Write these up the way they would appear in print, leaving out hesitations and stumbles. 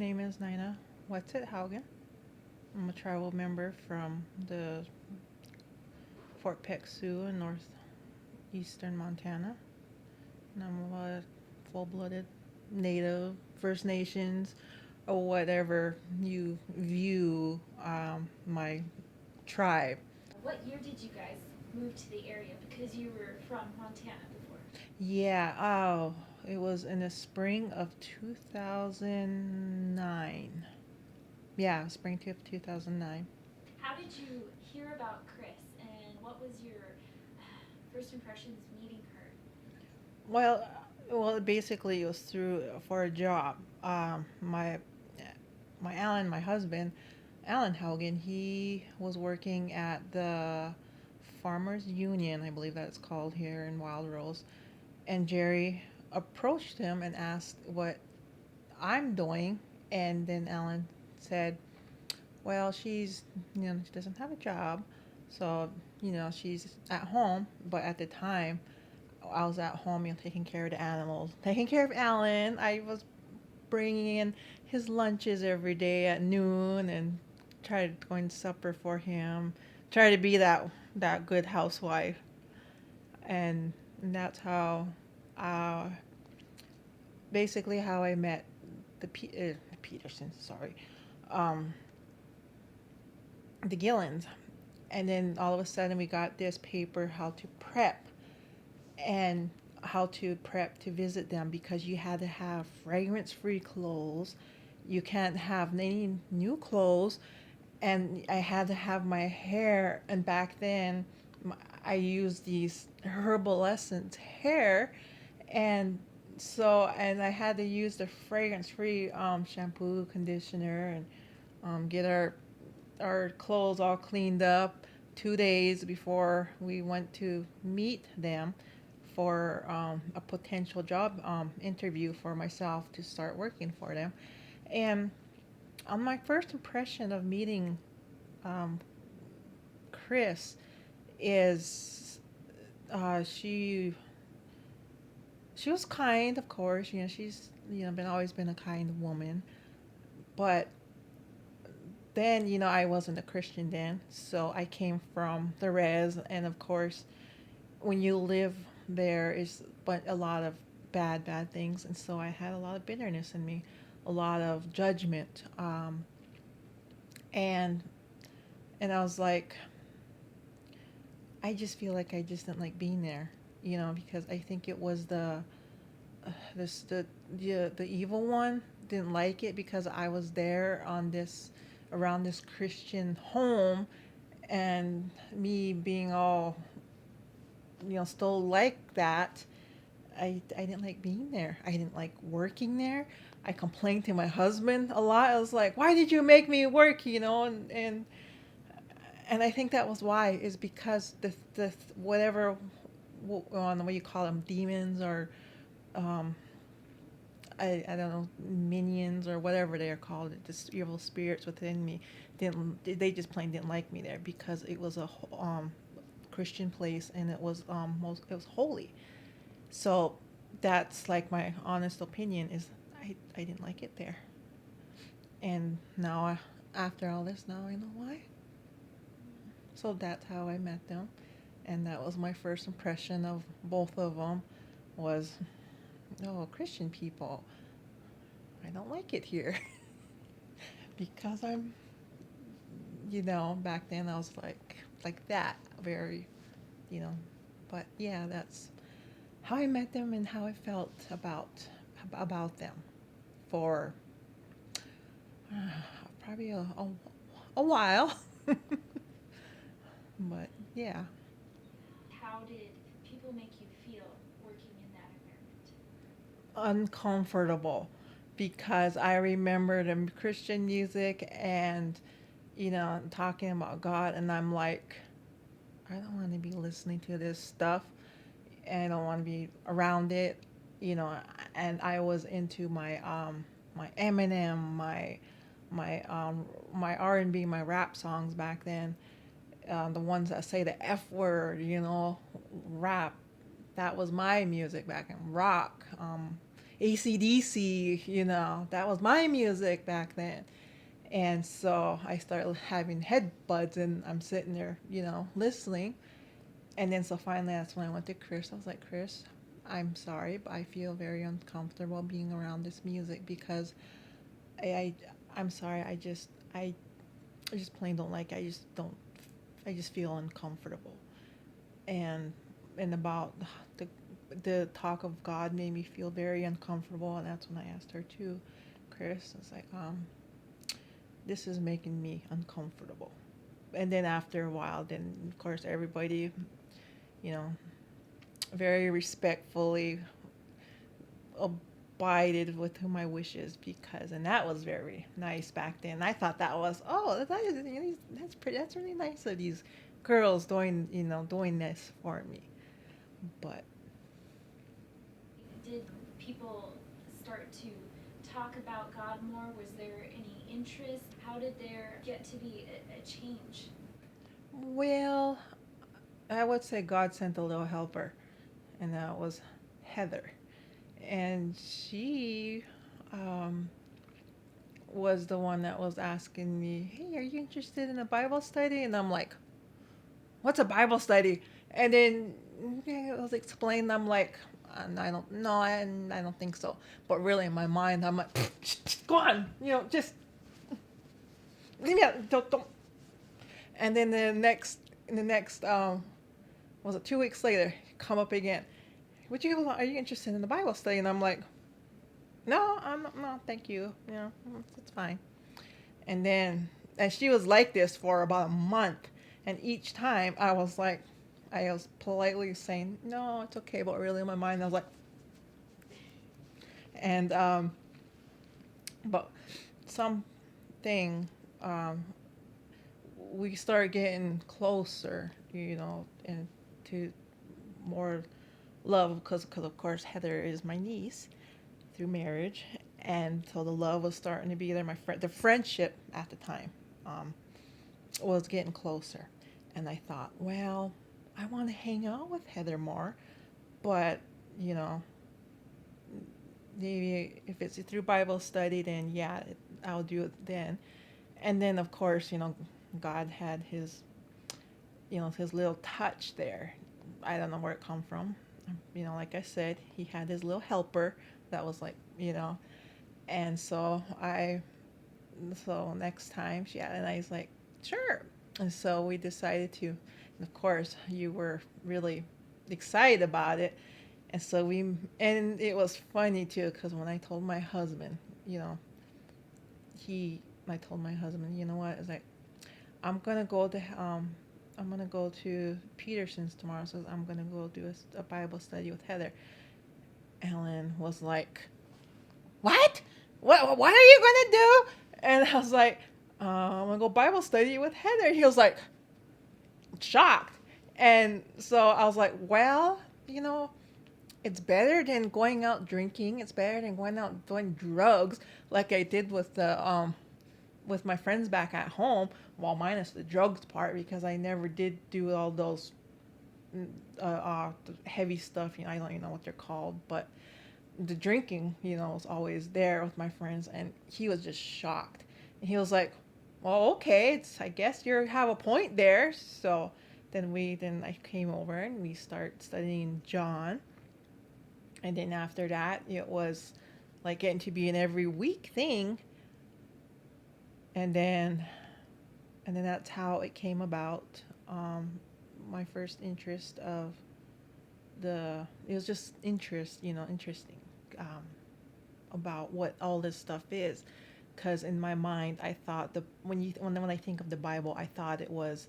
name is Nina Wetsit-Haugen. I'm a tribal member from the Fort Peck Sioux in northeastern Montana. And I'm a full-blooded Native, First Nations, or whatever you view my tribe. What year did you guys move to the area? Because you were from Montana before. Yeah, oh, it was in the spring of 2009. Yeah, spring of 2009. How did you hear about Chris, and what was your first impressions meeting her? Well, basically it was through for a job. My Alan, my husband, Alan Haugen, he was working at the Farmers Union, I believe that's called here in Wild Rose, and Jerry approached him and asked what I'm doing, and then Alan said, "Well, she doesn't have a job, so she's at home, but at the time." I was at home, taking care of the animals, taking care of Alan. I was bringing in his lunches every day at noon and try to going supper for him. Try to be that good housewife, and that's how, uh, basically how I met Petersons. Sorry, um, the Gillens, and then all of a sudden we got this paper how to prep and how to prep to visit them because you had to have fragrance free clothes. You can't have any new clothes. And I had to have my hair. And back then, I used these herbal essence hair. And and I had to use the fragrance free shampoo, conditioner, and get our clothes all cleaned up 2 days before we went to meet them for a potential job interview for myself to start working for them. And on my first impression of meeting um, Chris is she was kind, of course. She's been always been a kind woman, but then I wasn't a Christian then, so I came from the res, and of course when you live there is but a lot of bad things, and so I had a lot of bitterness in me, a lot of judgment, and I was like, I just feel like I just didn't like being there, because I think it was this the evil one didn't like it because I was there on this around this Christian home, and me being all still like that. I didn't like being there. I didn't like working there. I complained to my husband a lot. I was like, "Why did you make me work?" And I think that was why is because the whatever on what you call them, demons, or um, I don't know, minions or whatever they are called, the evil spirits within me didn't they just plain didn't like me there because it was a Christian place, and it was holy. So that's like my honest opinion is I didn't like it there. And now after all this, now I know why. So that's how I met them, and that was my first impression of both of them was, oh, Christian people. I don't like it here because back then I was like that, very, you know, but yeah, that's how I met them and how I felt about them for probably a while. But yeah, How did people make you feel working in that environment? uncomfortable because I remember the Christian music and talking about God, and I'm like, I don't want to be listening to this stuff. I don't want to be around it, you know. And I was into my Eminem, my R&B, my rap songs back then. The ones that say the F word, rap. That was my music back in rock. AC/DC, that was my music back then. And so I started having headbuds, and I'm sitting there, listening. And then so finally, that's when I went to Chris. I was like, Chris, I'm sorry, but I feel very uncomfortable being around this music because I, I I'm sorry. I just plain don't like it. I just don't. I just feel uncomfortable. And about the the talk of God made me feel very uncomfortable, and that's when I asked her too, Chris. It's like, this is making me uncomfortable. And then after a while, then of course everybody, you know, very respectfully abided with my wishes because, and that was very nice back then. I thought that was, that's pretty, that's really nice of these girls doing this for me. But Did people start to talk about God more? Was there any interest? How did there get to be a change? well, I would say God sent a little helper, and that was Heather, and she um, was the one that was asking me, "Hey, are you interested in a Bible study?" And I'm like, "What's a Bible study?" And then I was explaining. I'm like, I don't know, I don't think so. But really, in my mind, I'm like, "Go on, just leave me out. Don't." And then the next was it 2 weeks later, come up again. Are you interested in the Bible study? And I'm like, no, I'm not, no, thank you. It's fine. And she was like this for about a month. And each time I was politely saying, no, it's okay. But really in my mind, I was like, and, but something, we started getting closer, and to more love because of course Heather is my niece through marriage, and so the love was starting to be there. The friendship at the time was getting closer, and I thought, well, I want to hang out with Heather more, but you know, maybe if it's through Bible study, then yeah, I'll do it then. And then of course, God had his little touch there. I don't know where it come from. Like I said, he had his little helper that was like, and so next time she had, and I was like, sure. And so we decided to, and of course, you were really excited about it. And it was funny too, because when I told my husband, you know, I told my husband, you know what, it's like, I'm gonna go to, I'm gonna go to Peterson's tomorrow, so I'm gonna go do a Bible study with Heather. Ellen was like, what? What are you gonna do? And I was like, I'm gonna go Bible study with Heather. And he was like, shocked. And so I was like, well, it's better than going out drinking. It's better than going out doing drugs like I did with my friends back at home. Well, minus the drugs part because I never did do all those heavy stuff. I don't even know what they're called, but the drinking, was always there with my friends, and he was just shocked. And he was like, "Well, okay, I guess you have a point there." So then I came over and we start studying John, and then after that, it was like getting to be an every week thing, and then that's how it came about. My first interest of it was just interesting um, about what all this stuff is, because in my mind I thought when I think of the Bible, I thought it was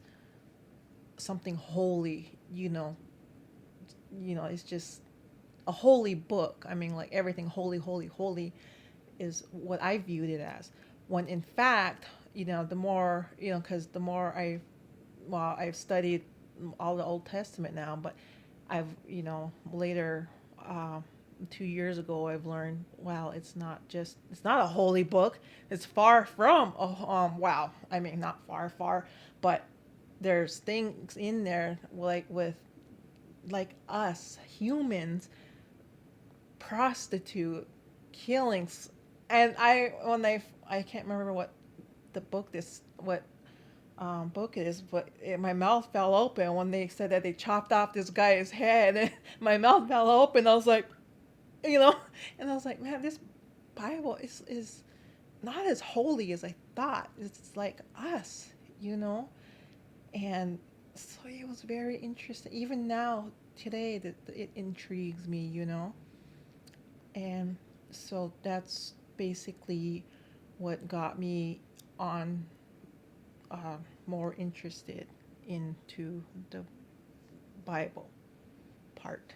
something holy. It's just a holy book. I mean, like everything holy, holy, holy is what I viewed it as. When in fact, the more because the more I've studied all the Old Testament now, but I've later 2 years ago I've learned, well, it's not a holy book. It's far from wow. I mean, not far, but there's things in there like us humans prostitute healings. And I can't remember what the book this what book it is, but my mouth fell open when they said that they chopped off this guy's head. And my mouth fell open. I was like, you know, and I was like, man, this Bible is not as holy as I thought. It's like us, you know, and so it was very interesting. Even now, today, that it intrigues me, you know, and so that's basically what got me on uh, more interested into the Bible part.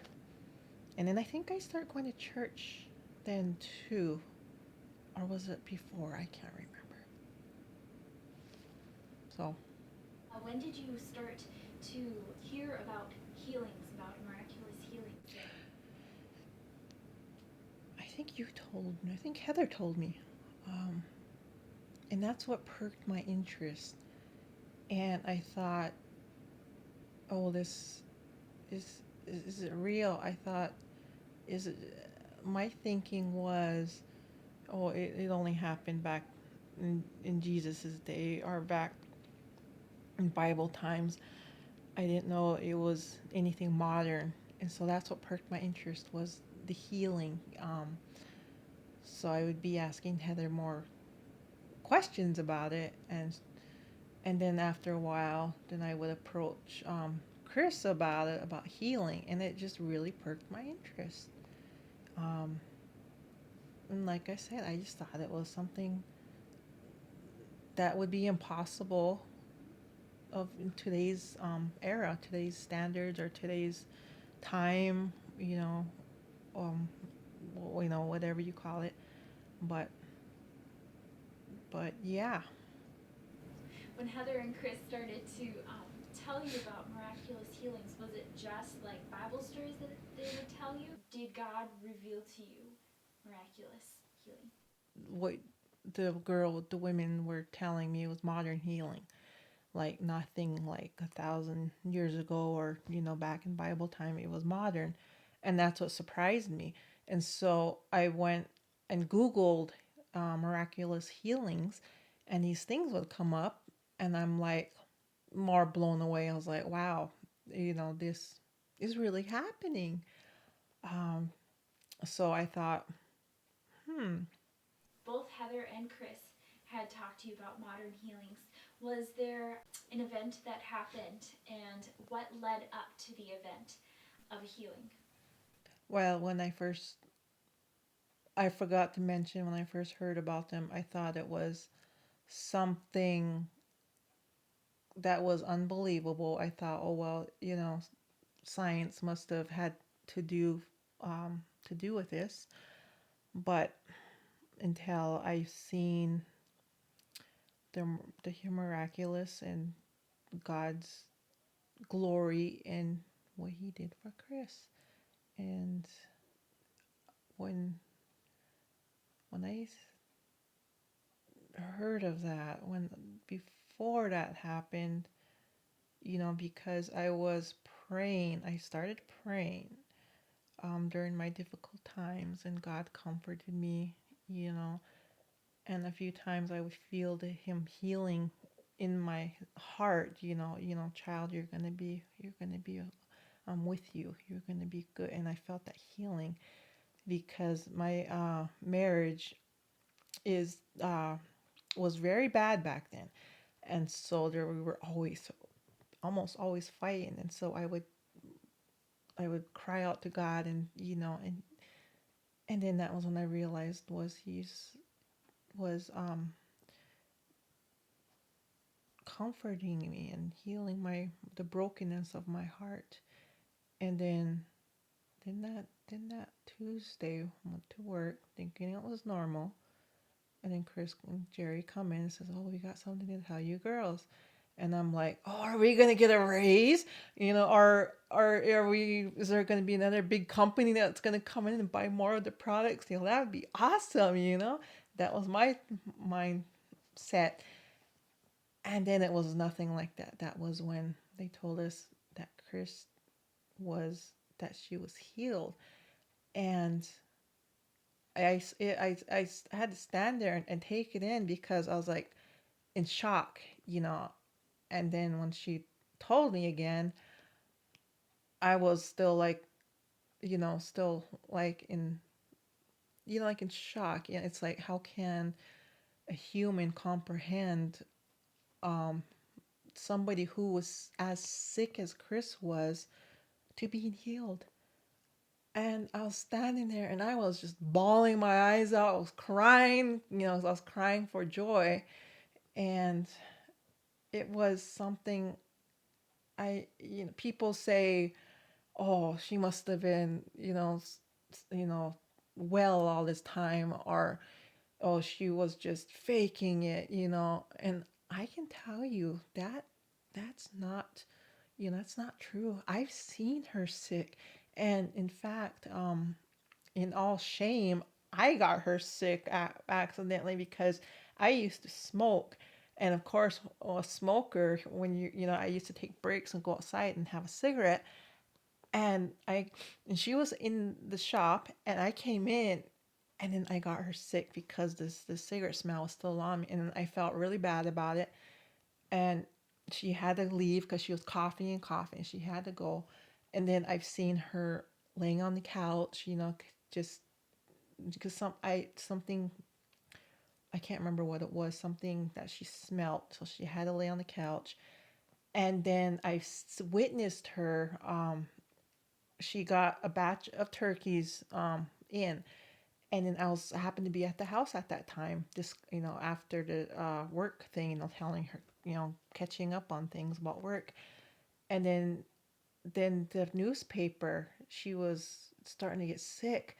And then I think I started going to church then too. Or was it before? I can't remember. So When did you start to hear about healings, about miraculous healings? I think you told me. I think Heather told me. Um, and that's what perked my interest. And I thought, oh, this is it real? I thought, is it? My thinking was, oh, it only happened back in Jesus's day or back in Bible times. I didn't know it was anything modern, and so that's what perked my interest was the healing. So I would be asking Heather more questions about it, and then after a while, then I would approach Chris about it, about healing, and it just really perked my interest. Um, and like I said, I just thought it was something that would be impossible of in today's era, today's standards, or today's time, um, whatever you call it. But yeah. When Heather and Chris started to tell you about miraculous healings, was it just like Bible stories that they would tell you? Did God reveal to you miraculous healing? What the women were telling me was modern healing, like nothing like 1,000 years ago or back in Bible time. It was modern, and that's what surprised me. And so I went and Googled miraculous healings, and these things would come up, and I'm like more blown away. I was like, wow, this is really happening. Um, so I thought, hmm. Both Heather and Chris had talked to you about modern healings. Was there an event that happened, and what led up to the event of a healing? Well, I forgot to mention when I first heard about them, I thought it was something that was unbelievable. I thought, oh well, science must have had to do to do with this. But until I've seen the miraculous and God's glory in what He did for Chris, and when I heard of that, when before that happened, because I was praying, I started praying during my difficult times, and God comforted me, you know, and a few times I would feel Him healing in my heart, child, you're gonna be, I'm with you, you're gonna be good, and I felt that healing because my marriage is was very bad back then, and so we were almost always fighting, and so I would cry out to God, and and then that was when I realized was comforting me and healing the brokenness of my heart. And then that Tuesday I went to work thinking it was normal, and then Chris and Jerry come in and says, "Oh, we got something to tell you girls." And I'm like, "Oh, are we gonna get a raise? Or are we? Is there gonna be another big company that's gonna come in and buy more of the products? That would be awesome. That was my mindset." And then it was nothing like that. That was when they told us that she was healed, and I had to stand there and take it in because I was like in shock, you know. And then when she told me again, I was still like, still like in, like in shock. Yeah, it's like, how can a human comprehend um, somebody who was as sick as Chris was to being healed? And I was standing there and I was just bawling my eyes out. I was crying, I was crying for joy. And it was something people say, oh, she must have been, well all this time, or oh, she was just faking it, and I can tell you that that's not, that's not true. I've seen her sick. And in fact, in all shame, I got her sick accidentally because I used to smoke. And of course, a smoker, when I used to take breaks and go outside and have a cigarette. And she was in the shop, and I came in, and then I got her sick because the cigarette smell was still on me, and I felt really bad about it. And she had to leave because she was coughing and coughing. She had to go, and then I've seen her laying on the couch, just because something, I can't remember what it was, something that she smelt, so she had to lay on the couch. And then I witnessed her. She got a batch of turkeys in, and then I happened to be at the house at that time. Just after the work thing, telling her, catching up on things about work. And then the newspaper, she was starting to get sick,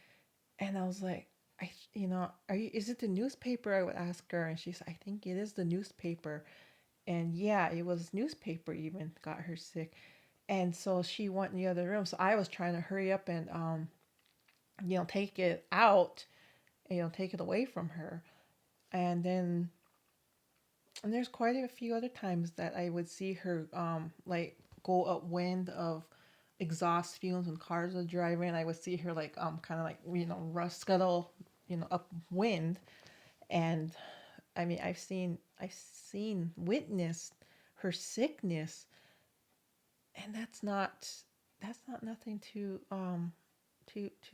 and I was like, are you? Is it the newspaper? I would ask her, and she said, I think it is the newspaper. And yeah, it was newspaper even got her sick. And so she went in the other room. So I was trying to hurry up and take it out, take it away from her. And then and there's quite a few other times that I would see her like go upwind of exhaust fumes when cars would drive in. I would see her like kind of like rust scuttle upwind. And I mean, I've seen witnessed her sickness, and that's not nothing to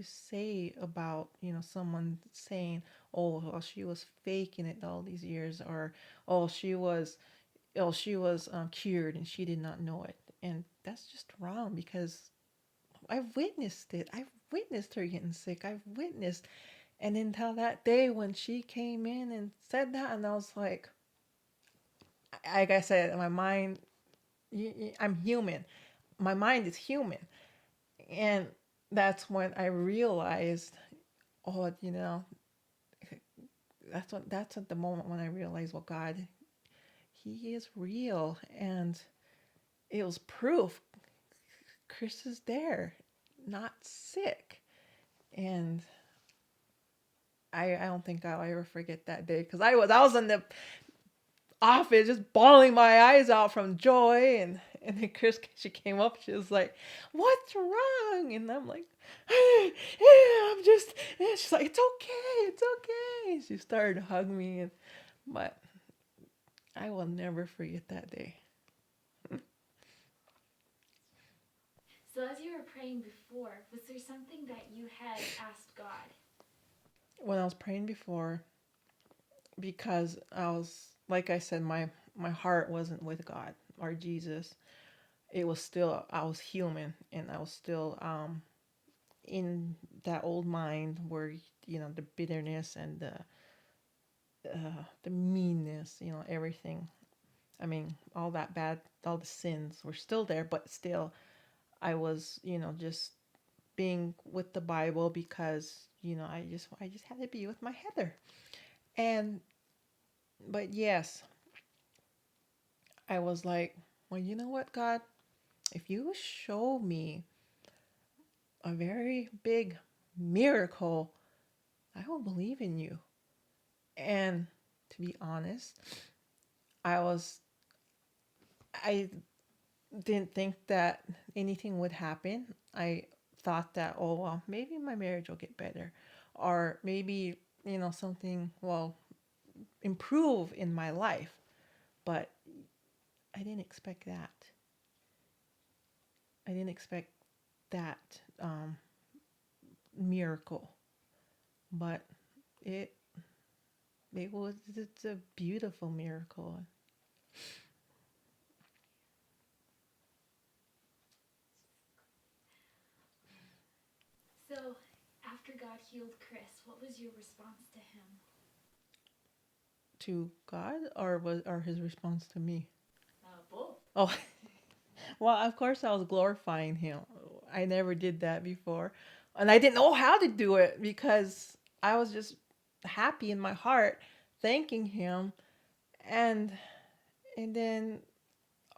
say about someone saying, oh, well, she was faking it all these years, or oh, she was cured and she did not know it. And that's just wrong, because I've witnessed it. I've witnessed her getting sick. I've witnessed. And until that day when she came in and said that, and I was like I said, my mind, I'm human. My mind is human. And that's when I realized, oh, that's at the moment when I realized, well, God, He is real, and it was proof. Chris is there, not sick. And I don't think I'll ever forget that day, because I was in the office just bawling my eyes out from joy. And then Chris, she came up, she was like, what's wrong? And I'm like, yeah, I'm just, and she's like, it's okay. She started to hug me, but I will never forget that day. So, as you were praying before, was there something that you had asked God? When I was praying before, because I was, like I said, my heart wasn't with God or Jesus. It was still, I was human, and I was still in that old mind where the bitterness and the meanness, everything. I mean, all that bad, all the sins were still there, but still, I was, just being with the Bible, because I just had to be with my Heather. And but yes, I was like, well, you know what, God, if you show me a very big miracle, I will believe in you. And to be honest, I was I didn't think that anything would happen. I thought that, oh well, maybe my marriage will get better, or maybe, something will improve in my life. But I didn't expect that. I didn't expect that miracle. But it it's a beautiful miracle. So, after God healed Chris, what was your response to him? To God, or his response to me? Both. Oh, well, of course I was glorifying him. I never did that before. And I didn't know how to do it because I was just happy in my heart, thanking him. And and then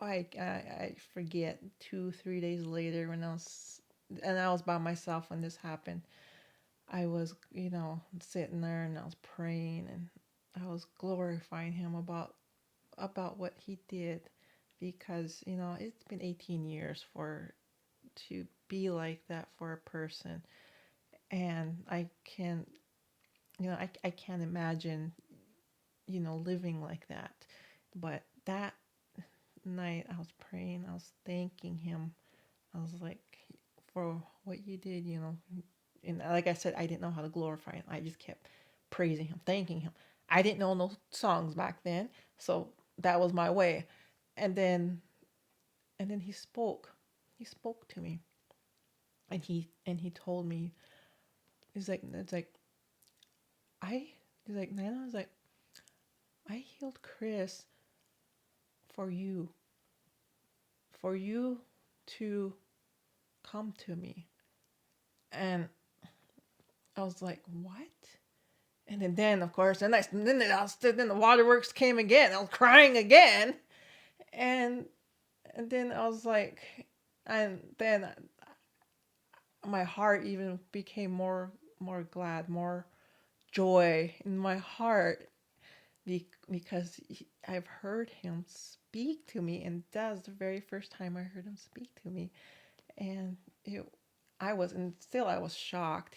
I forget 2 3 days later when I was by myself when this happened. I was, sitting there and I was praying and I was glorifying him about what he did, because it's been 18 years for to be like that for a person. And I can't imagine living like that. But that night I was praying, I was thanking him. I was like, for what you did, and like I said, I didn't know how to glorify him. I just kept praising him, thanking him. I didn't know no songs back then, so that was my way. And then and then he spoke. He spoke to me, and he told me, it's like I he's like, Nana, was like, I healed Chris for you to come to me. And I was like, what? And then of course, then the waterworks came again. I was crying again, and and then I was like, and then my heart even became more glad, more joy in my heart, because I've heard him speak to me, and that was the very first time I heard him speak to me. And I was shocked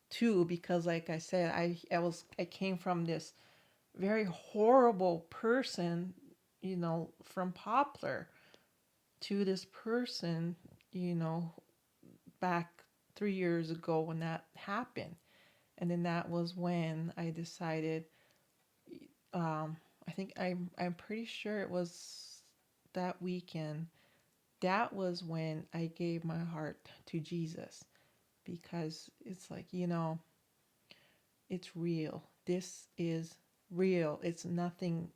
too, because like I said, I came from this very horrible person, from Poplar, to this person, you know, back 3 years ago when that happened. And then that was when I decided, I think I'm pretty sure it was that weekend. That was when I gave my heart to Jesus, because it's like, it's real. This is real. It's nothing.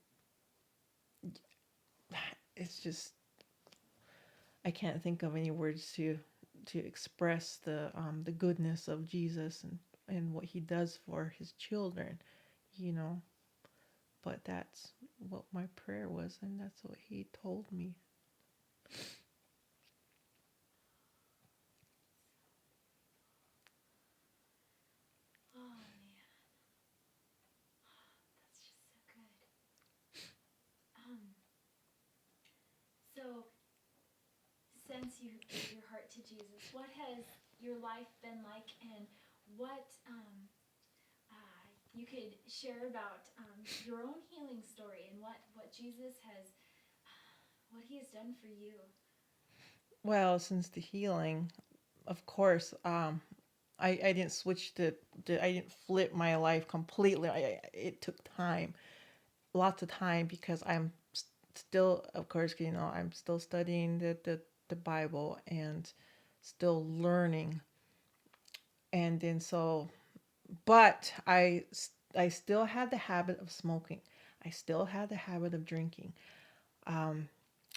It's just, I can't think of any words to express the goodness of Jesus, and what he does for his children, you know. But that's what my prayer was, and that's what he told me. Oh man, that's just so good. Um, so since you gave your heart to Jesus, what has your life been like, and what you could share about your own healing story and what Jesus has, what he has done for you? Well, since the healing, of course, I didn't switch I didn't flip my life completely. It took time, lots of time, because I'm still, of course, I'm still studying the Bible, and still learning. And then so, but I still had the habit of smoking. I still had the habit of drinking, um,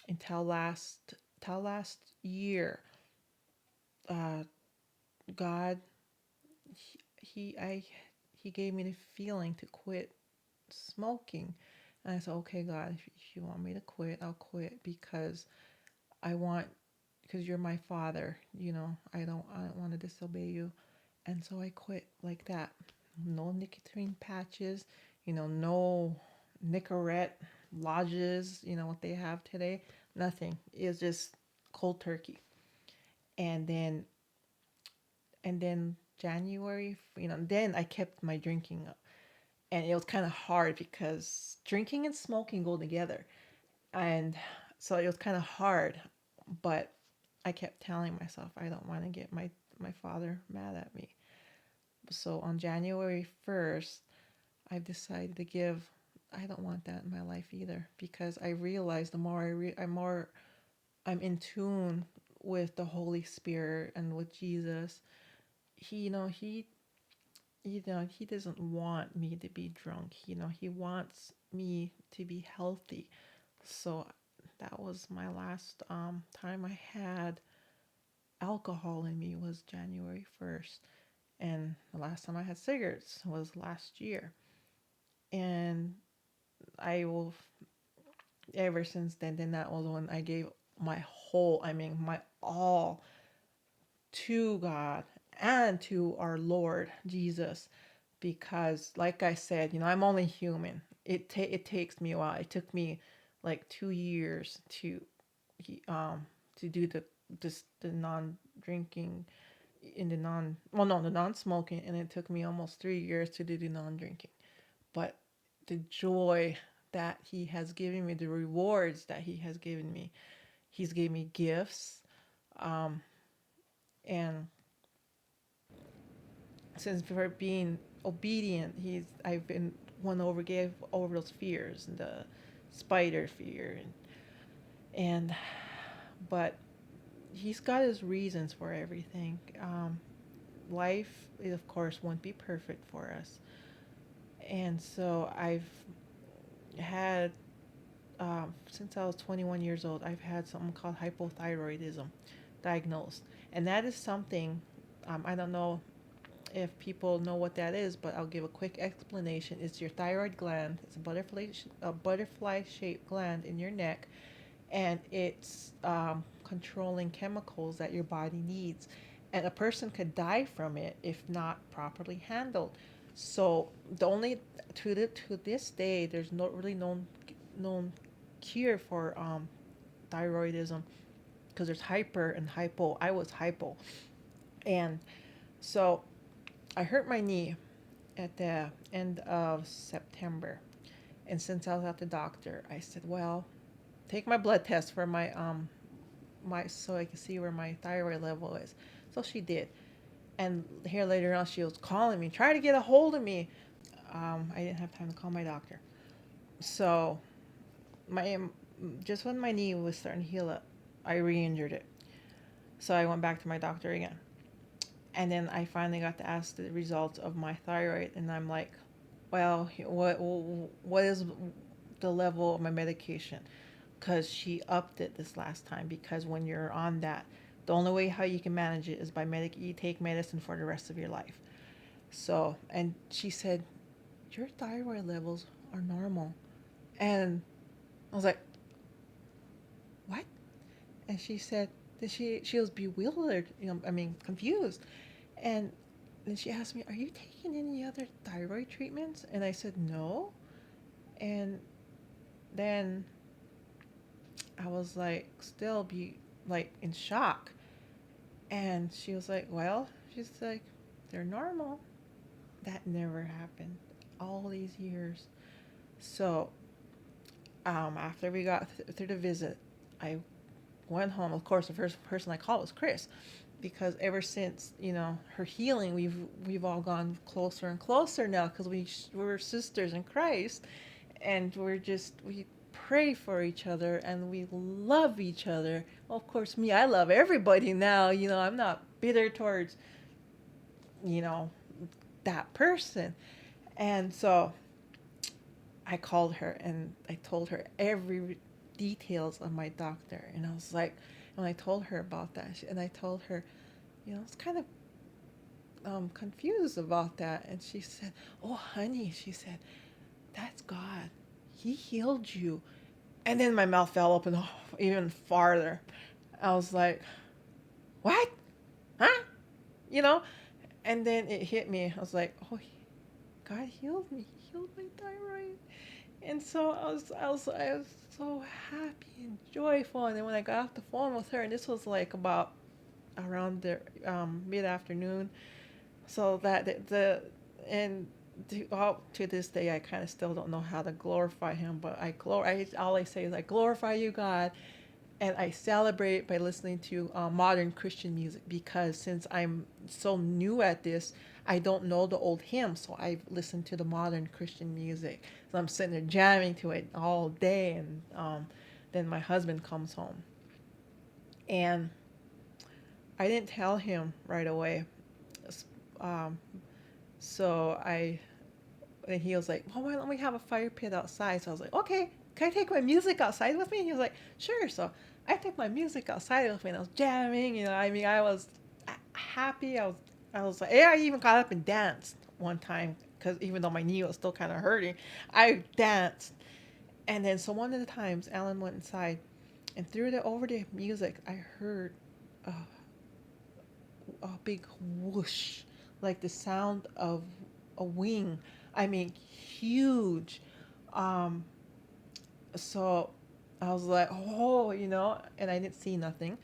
until last year. Uh, God, he I he gave me the feeling to quit smoking. And I said, okay, God, if you want me to quit, I'll quit, because I want, because you're my father. I don't want to disobey you. And so I quit like that. No nicotine patches, no Nicorette lodges, what they have today. Nothing. It's just cold turkey. And then January, then I kept my drinking up. And it was kind of hard because drinking and smoking go together. And so it was kind of hard, but I kept telling myself I don't want to get my father mad at me. So on January 1st, I've decided to give. I don't want that in my life either, because I realize the more I'm in tune with the Holy Spirit and with Jesus. He, he doesn't want me to be drunk. He wants me to be healthy. So that was my last time I had alcohol in me was January 1st. And the last time I had cigarettes was last year. And I will, ever since then that was when I gave my all to God and to our Lord Jesus. Because, like I said, I'm only human. It takes me a while. It took me like 2 years to do the non drinking in the non well no the non smoking, and it took me almost 3 years to do the non drinking. But the joy that He has given me, the rewards that He has given me, He's gave me gifts, um, and since for being obedient, I've been gave over those fears, and the spider fear, and but He's got His reasons for everything. Life, of course, won't be perfect for us, and so I've had since I was 21 years old, I've had something called hypothyroidism diagnosed, and that is something I don't know if people know what that is, but I'll give a quick explanation. It's your thyroid gland. It's a butterfly shaped gland in your neck, and it's controlling chemicals that your body needs. And a person could die from it if not properly handled. So the only to this day, there's not really known cure for thyroidism, because there's hyper and hypo. I was hypo, and so I hurt my knee at the end of September. And since I was at the doctor, I said, "Well, take my blood test for my so I can see where my thyroid level is." So she did. And here later on, she was calling me, trying to get a hold of me. I didn't have time to call my doctor. So my just when my knee was starting to heal up, I re-injured it. So I went back to my doctor again. And then I finally got to ask the results of my thyroid, and I'm like, well, what is the level of my medication? Because she upped it this last time, because when you're on that, the only way how you can manage it is by you take medicine for the rest of your life. So, and she said, your thyroid levels are normal. And I was like, what? And she said that she was bewildered, confused. And then she asked me, "Are you taking any other thyroid treatments?" And I said, "No." And then I was like, still be like in shock. And she was like, "Well," she's like, "they're normal." That never happened all these years. So, after we got through the visit, I went home. Of course, the first person I called was Chris, because ever since her healing, we've all gone closer and closer now, because we're sisters in Christ, and we pray for each other and we love each other. Well, of course, me, I love everybody now. I'm not bitter towards you know that person, and so I called her and I told her every details of my doctor, and I was like, when I told her about that, and I told her, I was kind of confused about that. And she said, "Oh, honey," she said, "that's God. He healed you." And then my mouth fell open even farther. I was like, "What? Huh?" You know? And then it hit me. I was like, "Oh, God healed me. He healed my thyroid." And so I was so happy and joyful. And then when I got off the phone with her, and this was like about around the mid afternoon, So that the and to this day, I kind of still don't know how to glorify him, but all I say is I glorify you, God, and I celebrate by listening to modern Christian music because since I'm so new at this, I don't know the old hymns, so I listen to the modern Christian music. So I'm sitting there jamming to it all day, and then my husband comes home, and I didn't tell him right away. Um, so I And he was like, well, why don't we have a fire pit outside? So I was like, okay, can I take my music outside with me? And he was like, sure. So I took my music outside with me and I was jamming. I mean, I was happy. I was like, yeah, I even got up and danced one time because even though my knee was still kind of hurting, I danced. And then so one of the times, Alan went inside and over the music, I heard a, a big whoosh, like the sound of a wing. I mean, huge. Um, so I was like, oh, and I didn't see nothing.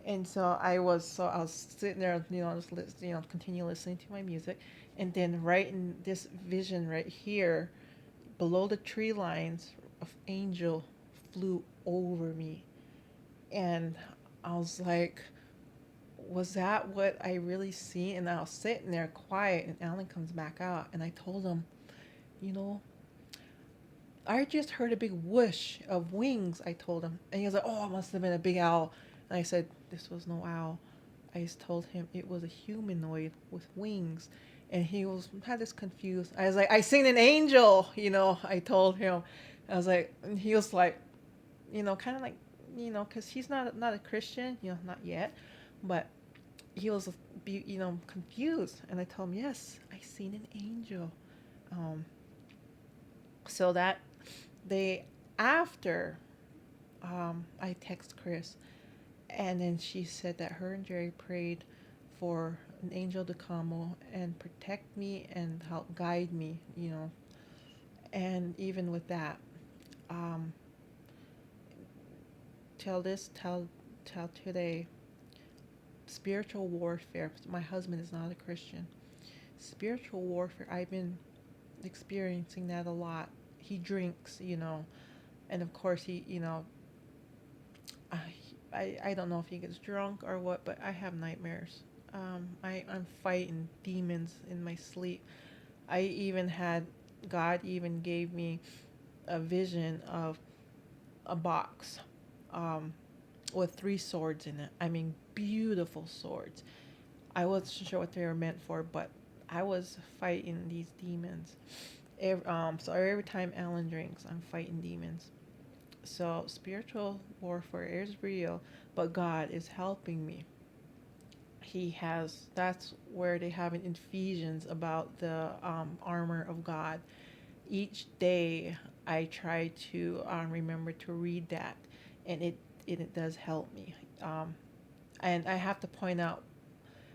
And so I was sitting there, just continue listening to my music, and then right in this vision right here, below the tree lines, an angel flew over me, and I was like, was that what I really seen? And I was sitting there quiet, and Alan comes back out, and I told him, you know, I just heard a big whoosh of wings, I told him. And he was like, oh, it must have been a big owl. And I said, this was no owl. I just told him it was a humanoid with wings. And had this confused. I was like, I seen an angel, I told him. I was like, and he was like, kind of like, because he's not a Christian, not yet. But he was, confused. And I told him, yes, I seen an angel. Um, so that they after I text Chris, and then she said that her and Jerry prayed for an angel to come and protect me and help guide me, and even with that, um, till this till today, spiritual warfare. My husband is not a Christian. Spiritual warfare. I've been experiencing that a lot. He drinks, and of course I, I don't know if he gets drunk or what, but I have nightmares. I'm fighting demons in my sleep. I even had, God even gave me a vision of a box um, with 3 swords in it. I mean, beautiful swords. I wasn't sure what they were meant for, but I was fighting these demons. So every time Alan drinks, I'm fighting demons. So spiritual warfare is real, but God is helping me. That's where they have in Ephesians about the armor of God. Each day I try to remember to read that, and it does help me. And I have to point out,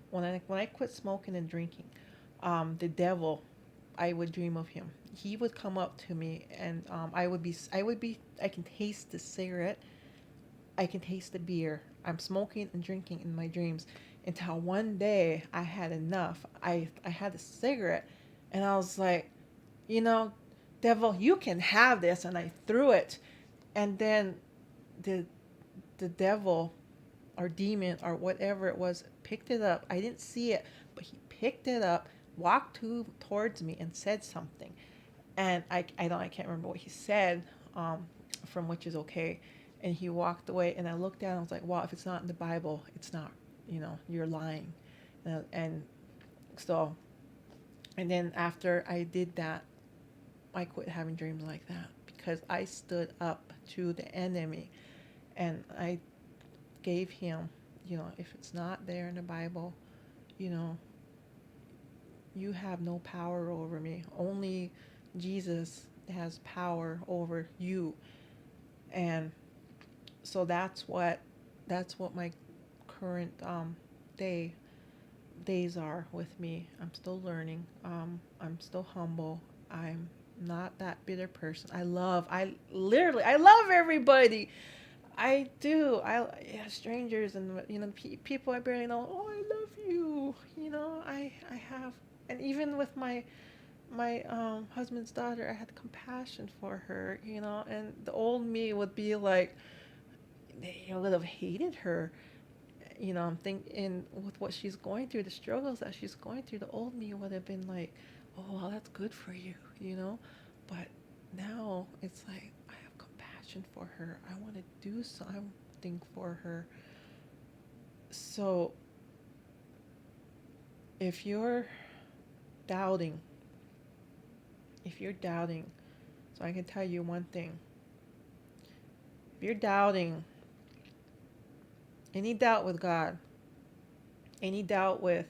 when I quit smoking and drinking, the devil, I would dream of him. He would come up to me, and I can taste the cigarette, I can taste the beer. I'm smoking and drinking in my dreams until one day I had enough. I had a cigarette, and I was like, you know, devil, you can have this, and I threw it, and then the the devil or demon or whatever it was picked it up. I didn't see it, but he picked it up, walked towards me, and said something. And I can't remember what he said, from which is okay. And he walked away, and I looked down. And I was like, "Wow, if it's not in the Bible, it's not. You're lying." And so, and then after I did that, I quit having dreams like that because I stood up to the enemy, and I gave him, if it's not there in the Bible, you know, you have no power over me. Only Jesus has power over you. And so that's what my current day days are with me. I'm still learning. I'm still humble. I'm not that bitter person. I love everybody. I do. Yeah, strangers and people I barely know. Oh, I love you. I have, and even with my husband's daughter, I had compassion for her. And the old me would be like, would have hated her. I'm thinking with what she's going through, the struggles that she's going through, the old me would have been like, oh, well, that's good for you. But now it's like, I have compassion for her. I want to do something for her. So if you're doubting, if you're doubting, so I can tell you one thing. If you're doubting, any doubt with God, any doubt with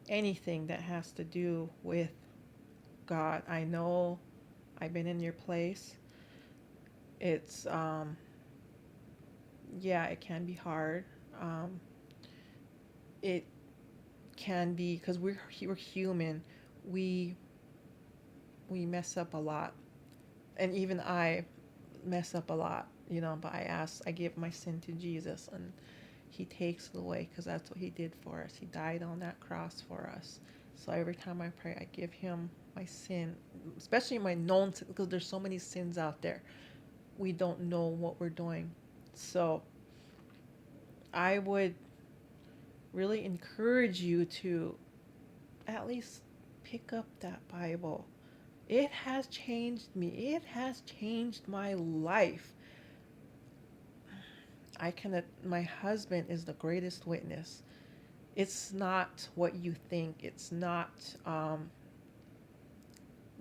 anything that has to do with God, I know I've been in your place. It's yeah, it can be hard. Um, it can be because we're human. We we mess up a lot, and even I mess up a lot. But I give my sin to Jesus, and He takes it away because that's what He did for us. He died on that cross for us. So every time I pray, I give Him my sin, especially my known sin, because there's so many sins out there. We don't know what we're doing. So I would really encourage you to at least pick up that Bible. It has changed me. It has changed my life. My husband is the greatest witness. It's not what you think. It's not,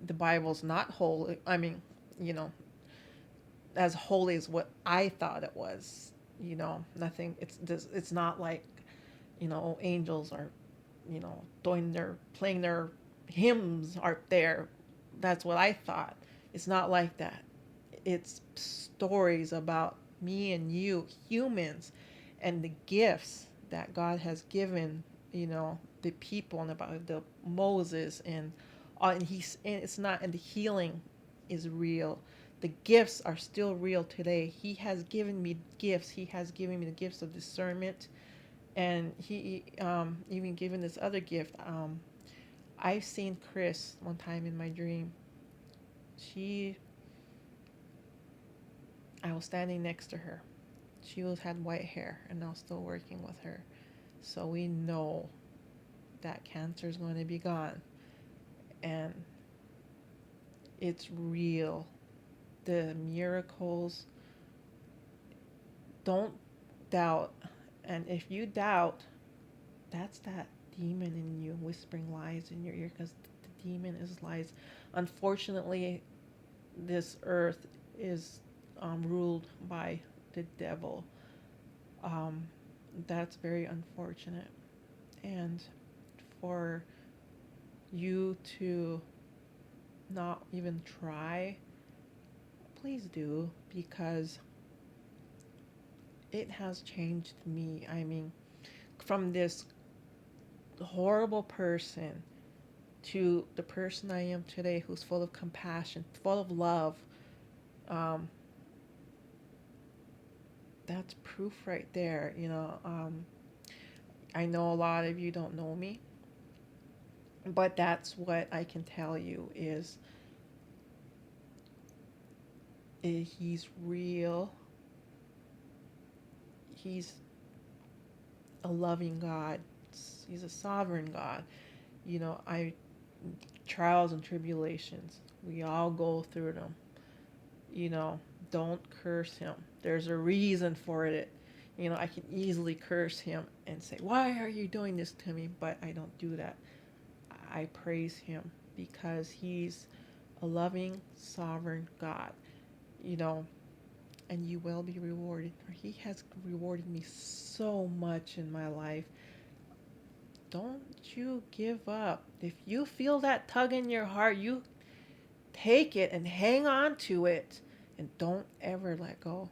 the Bible's not holy. I mean, you know, as holy as what I thought it was. Nothing. It's not like, angels are, playing their hymns are there. That's what I thought. It's not like that. It's stories about me and you, humans, and the gifts that God has given, the people, and about the Moses, and it's not, and the healing is real. The gifts are still real today. He has given me gifts. He has given me the gifts of discernment, and He even given this other gift. I've seen Chris one time in my dream. She I was standing next to her. Had white hair, and I was still working with her. So we know that cancer is going to be gone, and it's real. The miracles. Don't doubt, and if you doubt, that's that demon in you whispering lies in your ear, because the demon is lies. Unfortunately, this earth is ruled by the devil. Um, that's very unfortunate. And for you to not even try, please do, because it has changed me. I mean, from this horrible person to the person I am today, who's full of compassion, full of love. Um, that's proof right there. I know a lot of you don't know me, but that's what I can tell you is He's real. He's a loving God. He's a sovereign God. I trials and tribulations. We all go through them. You know, don't curse Him. There's a reason for it. I can easily curse Him and say, "Why are you doing this to me?" But I don't do that. I praise Him because He's a loving, sovereign God. You know, and you will be rewarded. He has rewarded me so much in my life. Don't you give up. If you feel that tug in your heart, you take it and hang on to it, and don't ever let go.